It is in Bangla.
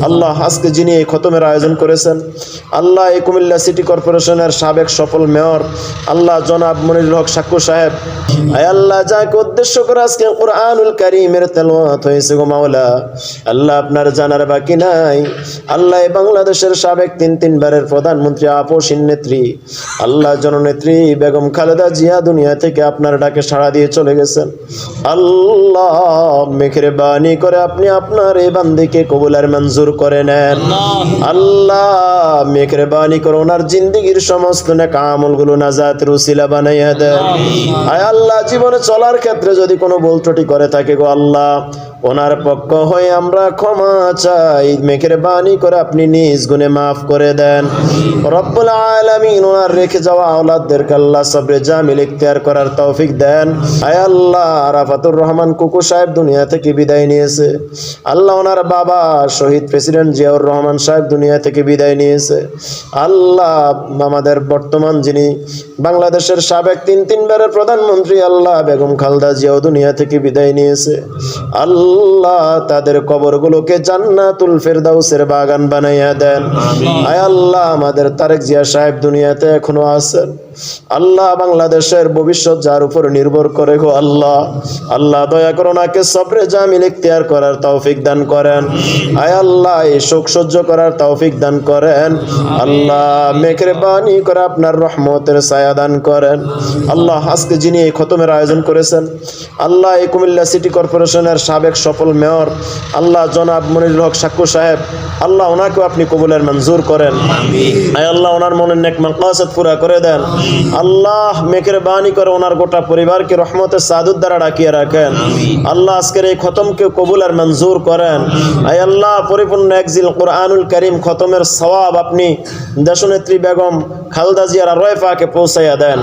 আল্লাহ আজকে যিনি এই খতমের আয়োজন করেছেন, আল্লাহ এই কুমিল্লা সিটি কর্পোরেশনের সাবেক সফল মেয়র আল্লাহ জনাব মনিরুল হক সাক্কু সাহেব, আয় আল্লাহ যাকে উদ্দেশ্য করে আজকে কুরআনুল কারীমের তেলাওয়াত হয়েছে গো মাওলা, আল্লাহ আপনার জানার বাকি নাই। আল্লাহ এই বাংলাদেশের সাবেক তিনবারের প্রধানমন্ত্রী আপসীন নেত্রী আল্লাহ জননেত্রী বেগম খালেদা জিয়া দুনিয়া থেকে আপনার ডাকে সাড়া দিয়ে চলে গেছেন। আল্লাহ মেহেরবানি করে আপনি আপনার এই বান্দিকে কবুল আর মঞ্জুর করে নেন। আল্লাহ মেহেরবানি করে ওনার জিন্দেগীর সমস্ত নেক আমলগুলো নাজাতের উসিলা বানাইয়া দেন। আয় আল্লাহ জীবনে চলার ক্ষেত্রে যদি কোনো ভুল ত্রুটি করে থাকে গো আল্লাহ, ওনার পক্ষ হয়ে আমরা ক্ষমা চাই, মেহেরবানি করে আপনি নিজ গুণে মাফ করে দেন। রব্বুল আলামিন ওনার রেখে যাওয়া আওলাদদেরকে আল্লাহ সবরে জামিল ইখতিয়ার করার তৌফিক দেন। আয় আল্লাহ আরাফাতুর রহমান কুকু সাহেব দুনিয়া থেকে বিদায় নিয়েছে, আল্লাহ ওনার বাবা শহীদ প্রেসিডেন্ট জিয়াউর রহমান সাহেব দুনিয়া থেকে বিদায় নিয়েছে। আল্লাহ আমাদের বর্তমান যিনি বাংলাদেশের সাবেক তিনবারের প্রধানমন্ত্রী আল্লাহ বেগম খালেদা জিয়াও দুনিয়া থেকে বিদায় নিয়েছে। আল্লাহ তাদের কবরগুলোকে জান্নাতুল ফেরদাউসের বাগান বানাইয়া দেন। আয় আল্লাহ আমাদের তারেক জিয়া সাহেব দুনিয়াতে এখনো আছেন, আল্লাহ বাংলাদেশের ভবিষ্যৎ যার উপর নির্ভর করে গো আল্লাহ, আল্লাহ দয়া করে ওনাকে সবরে জামিল ইখতিয়ার করার তৌফিক দান করেন। আয় আল্লাহ এই শোক সহ্য করার তৌফিক দান করেন। আল্লাহ মেহেরবানি করে আপনার রহমতের ছায়া দান করেন। আল্লাহ আজকে যিনি এই খতমের আয়োজন করেছেন, আল্লাহ এই কুমিল্লা সিটি কর্পোরেশনের সাবেক সফল মেয়র আল্লাহ জনাব মনিরুল হক সাক্কু সাহেব, আল্লাহ ওনাকেও আপনি কবুলের মঞ্জুর করেন। আয় আল্লাহ ওনার মনের নেক মাকাসিদ পুরা করে দেন। আল্লাহ মেহেরবানি করে ওনার গোটা পরিবারকে রহমতের সাদুদ দ্বারা ডাকিয়ে রাখেন। আল্লাহ আজকের এই খতমকে কবুল আর মঞ্জুর করেন। আয় আল্লাহ পরিপূর্ণ একজিল কুরআনুল কারীম খতমের সওয়াব আপনি দেশনেত্রী বেগম খালেদা জিয়ার রয়ফাকে পৌঁছাইয়া দেন।